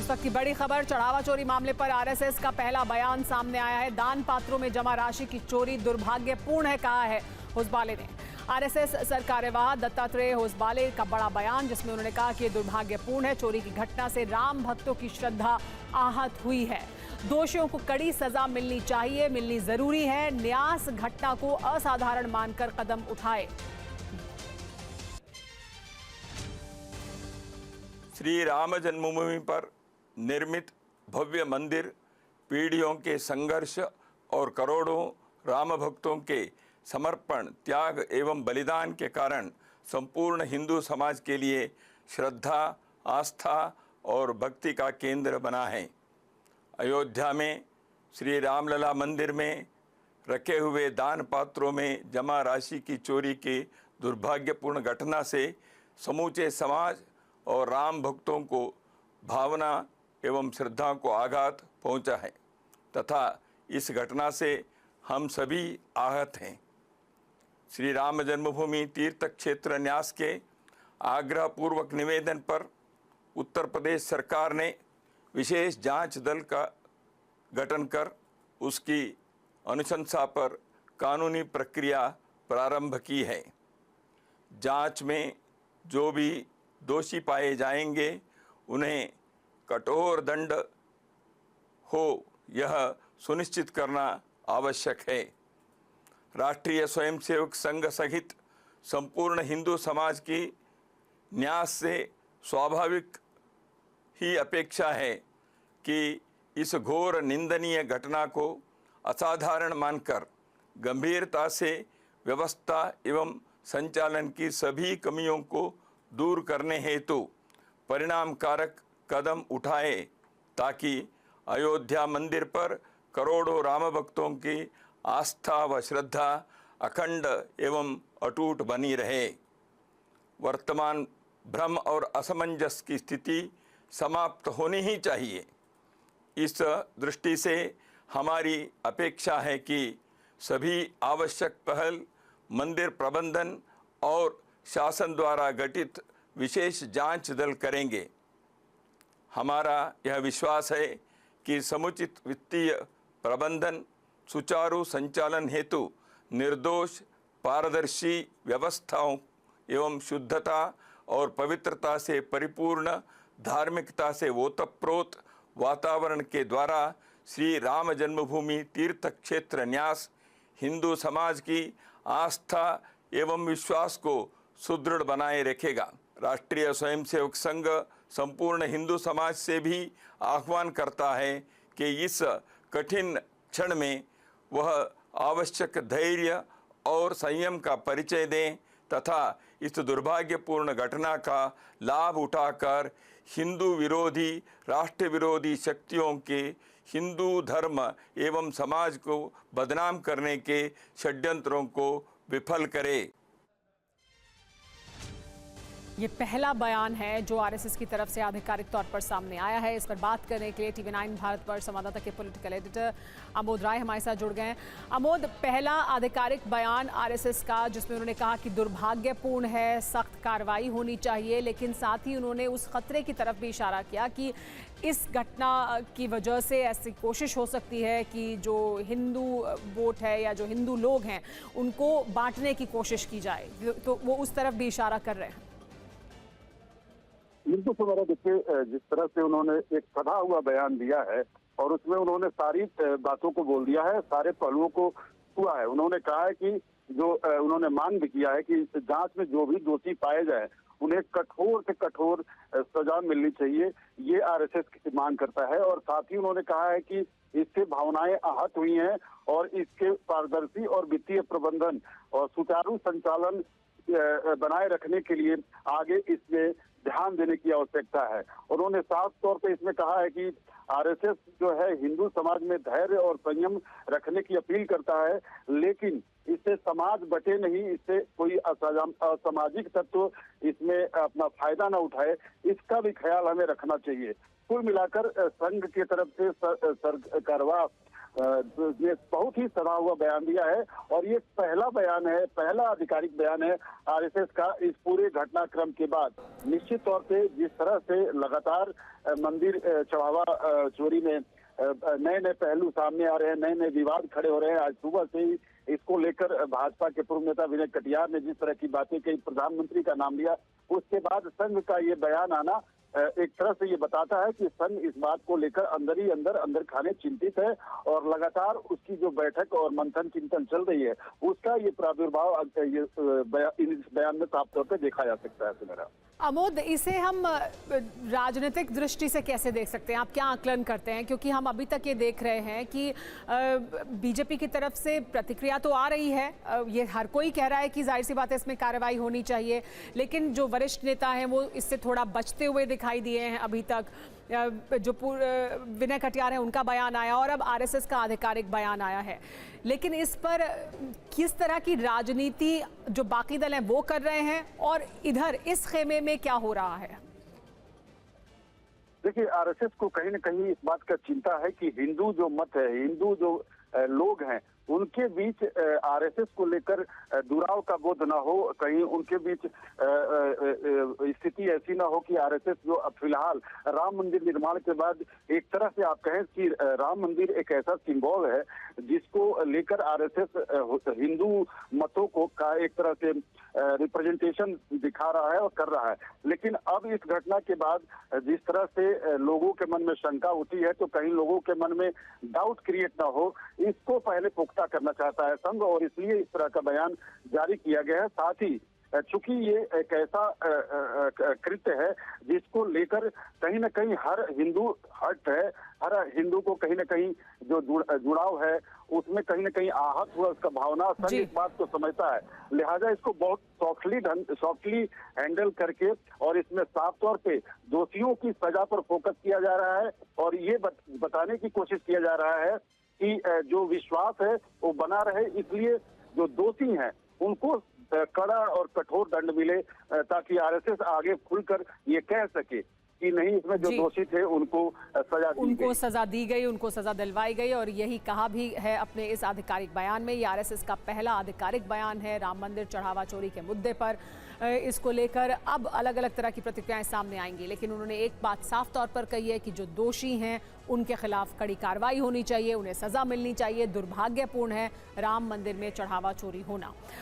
इस वक्त की बड़ी खबर, चढ़ावा चोरी मामले पर आरएसएस का पहला बयान सामने आया है। दान पात्रों में जमा राशि की चोरी दुर्भाग्यपूर्ण है, कहा है होसबाले ने। आरएसएस सरकार्यवाह दत्तात्रेय होसबाले का बड़ा बयान, जिसमें उन्होंने कहा कि यह दुर्भाग्यपूर्ण है। चोरी की घटना से राम भक्तों की श्रद्धा आहत हुई है। दोषियों को कड़ी सजा मिलनी चाहिए, मिलनी जरूरी है। न्यास घटना को असाधारण मानकर कदम उठाए। श्री राम जन्मभूमि पर निर्मित भव्य मंदिर पीढ़ियों के संघर्ष और करोड़ों राम भक्तों के समर्पण, त्याग एवं बलिदान के कारण संपूर्ण हिंदू समाज के लिए श्रद्धा, आस्था और भक्ति का केंद्र बना है। अयोध्या में श्री रामलला मंदिर में रखे हुए दान पात्रों में जमा राशि की चोरी की दुर्भाग्यपूर्ण घटना से समूचे समाज और राम भक्तों को भावना एवं श्रद्धा को आघात पहुंचा है तथा इस घटना से हम सभी आहत हैं। श्री राम जन्मभूमि तीर्थ क्षेत्र न्यास के आग्रहपूर्वक निवेदन पर उत्तर प्रदेश सरकार ने विशेष जांच दल का गठन कर उसकी अनुशंसा पर कानूनी प्रक्रिया प्रारंभ की है। जांच में जो भी दोषी पाए जाएंगे उन्हें कठोर दंड हो, यह सुनिश्चित करना आवश्यक है। राष्ट्रीय स्वयंसेवक संघ सहित संपूर्ण हिंदू समाज की न्यास से स्वाभाविक ही अपेक्षा है कि इस घोर निंदनीय घटना को असाधारण मानकर गंभीरता से व्यवस्था एवं संचालन की सभी कमियों को दूर करने हेतु परिणामकारक कदम उठाए, ताकि अयोध्या मंदिर पर करोड़ों राम भक्तों की आस्था व श्रद्धा अखंड एवं अटूट बनी रहे। वर्तमान भ्रम और असमंजस की स्थिति समाप्त होनी ही चाहिए। इस दृष्टि से हमारी अपेक्षा है कि सभी आवश्यक पहल मंदिर प्रबंधन और शासन द्वारा गठित विशेष जांच दल करेंगे। हमारा यह विश्वास है कि समुचित वित्तीय प्रबंधन, सुचारू संचालन हेतु निर्दोष, पारदर्शी व्यवस्थाओं एवं शुद्धता और पवित्रता से परिपूर्ण, धार्मिकता से ओतप्रोत वातावरण के द्वारा श्री राम जन्मभूमि तीर्थ क्षेत्र न्यास हिंदू समाज की आस्था एवं विश्वास को सुदृढ़ बनाए रखेगा। राष्ट्रीय स्वयंसेवक संघ संपूर्ण हिंदू समाज से भी आह्वान करता है कि इस कठिन क्षण में वह आवश्यक धैर्य और संयम का परिचय दें तथा इस दुर्भाग्यपूर्ण घटना का लाभ उठाकर हिंदू विरोधी, राष्ट्र विरोधी शक्तियों के हिंदू धर्म एवं समाज को बदनाम करने के षड्यंत्रों को विफल करे। ये पहला बयान है जो आरएसएस की तरफ से आधिकारिक तौर पर सामने आया है। इस पर बात करने के लिए TV9 भारत पर संवाददाता के पॉलिटिकल एडिटर अमोद राय हमारे साथ जुड़ गए हैं। अमोद, पहला आधिकारिक बयान आरएसएस का, जिसमें उन्होंने कहा कि दुर्भाग्यपूर्ण है, सख्त कार्रवाई होनी चाहिए, लेकिन साथ ही उन्होंने उस खतरे की तरफ भी इशारा किया कि इस घटना की वजह से ऐसी कोशिश हो सकती है कि जो हिंदू वोट है या जो हिंदू लोग हैं उनको बांटने की कोशिश की जाए, तो वो उस तरफ भी इशारा कर रहे हैं। बिल्कुल सुमेरा, देखिए जिस तरह से उन्होंने एक सधा हुआ बयान दिया है और उसमें उन्होंने सारी बातों को बोल दिया है, सारे पहलुओं को छुआ है। उन्होंने कहा है कि जो उन्होंने मांग भी किया है कि इस जांच में जो भी दोषी पाए जाए उन्हें कठोर से कठोर सजा मिलनी चाहिए, ये आरएसएस की मांग करता है। और साथ ही उन्होंने कहा है कि इससे भावनाएं आहत हुई हैं और इसके पारदर्शी और वित्तीय प्रबंधन और सुचारू संचालन बनाए रखने के लिए आगे इसमें ध्यान देने की आवश्यकता है। उन्होंने साफ तौर पे इसमें कहा है कि आरएसएस जो है हिंदू समाज में धैर्य और संयम रखने की अपील करता है, लेकिन इससे समाज बटे नहीं, इससे कोई असामाजिक तत्व इसमें अपना फायदा न उठाए, इसका भी ख्याल हमें रखना चाहिए। कुल मिलाकर संघ की तरफ से सरकारवाह ने बहुत ही सधा हुआ बयान दिया है और ये पहला बयान है, पहला आधिकारिक बयान है आरएसएस का इस पूरे घटनाक्रम के बाद। निश्चित तौर पे जिस तरह से लगातार मंदिर चढ़ावा चोरी में नए नए पहलू सामने आ रहे हैं, नए नए विवाद खड़े हो रहे हैं। आज सुबह से ही इसको लेकर भाजपा के पूर्व नेता विनय कटियार ने जिस तरह की बातें कही, प्रधानमंत्री का नाम लिया, उसके बाद संघ का ये बयान आना एक तरह से ये बताता है कि संघ इस बात को लेकर अंदर ही अंदर खाने चिंतित है और लगातार उसकी जो बैठक और मंथन चिंतन चल रही है उसका ये प्रादुर्भाव इस बयान में साफ तौर पे देखा जा सकता है। मेरा अमोद, इसे हम राजनीतिक दृष्टि से कैसे देख सकते हैं? आप क्या आकलन करते हैं? क्योंकि हम अभी तक ये देख रहे हैं कि बीजेपी की तरफ से प्रतिक्रिया तो आ रही है, ये हर कोई कह रहा है कि जाहिर सी बात है इसमें कार्रवाई होनी चाहिए, लेकिन जो वरिष्ठ नेता हैं वो इससे थोड़ा बचते हुए दिखाई दिए हैं अभी तक। जो विनय कटियार है उनका बयान आया और अब आरएसएस का आधिकारिक बयान आया है, लेकिन इस पर किस तरह की राजनीति जो बाकी दल हैं वो कर रहे हैं और इधर इस खेमे में क्या हो रहा है? देखिए, आरएसएस को कहीं न कहीं इस बात का चिंता है कि हिंदू जो मत है, हिंदू जो लोग हैं, उनके बीच आरएसएस को लेकर दुराव का बोध ना हो, कहीं उनके बीच स्थिति ऐसी ना हो कि आरएसएस जो फिलहाल राम मंदिर निर्माण के बाद एक तरह से आप कहें कि राम मंदिर एक ऐसा सिंबल है जिसको लेकर आरएसएस हिंदू मतों को का एक तरह से रिप्रेजेंटेशन दिखा रहा है और कर रहा है। लेकिन अब इस घटना के बाद जिस तरह से लोगों के मन में शंका उठी है, तो कहीं लोगों के मन में डाउट क्रिएट ना हो, इसको पहले पुख्ता करना चाहता है संघ और इसलिए इस तरह का बयान जारी किया गया है। साथ ही चूंकि ये एक ऐसा कृत्य है जिसको लेकर कहीं न कहीं हर हिंदू हर्ट है, हर हिंदू को कहीं न कहीं जो जुड़ाव है उसमें कहीं न कहीं आहत हुआ, उसका भावना संघ इस बात को समझता है, लिहाजा इसको बहुत सॉफ्टली हैंडल करके और इसमें साफ तौर पे दोषियों की सजा पर फोकस किया जा रहा है और ये बताने की कोशिश किया जा रहा है कि जो विश्वास है वो बना रहे, इसलिए जो दोषी हैं उनको कड़ा और कठोर दंड मिले ताकि आरएसएस आगे खुलकर ये कह सके कि नहीं, इसमें जो दोषी थे उनको सजा दी गई, उनको सजा दिलवाई गई। और यही कहा भी है अपने इस आधिकारिक बयान में। ये आरएसएस का पहला आधिकारिक बयान है राम मंदिर चढ़ावा चोरी के मुद्दे पर। इसको लेकर अब अलग अलग तरह की प्रतिक्रियाएं सामने आएंगी, लेकिन उन्होंने एक बात साफ तौर पर कही है कि जो दोषी हैं उनके खिलाफ कड़ी कार्रवाई होनी चाहिए, उन्हें सजा मिलनी चाहिए। दुर्भाग्यपूर्ण है राम मंदिर में चढ़ावा चोरी होना।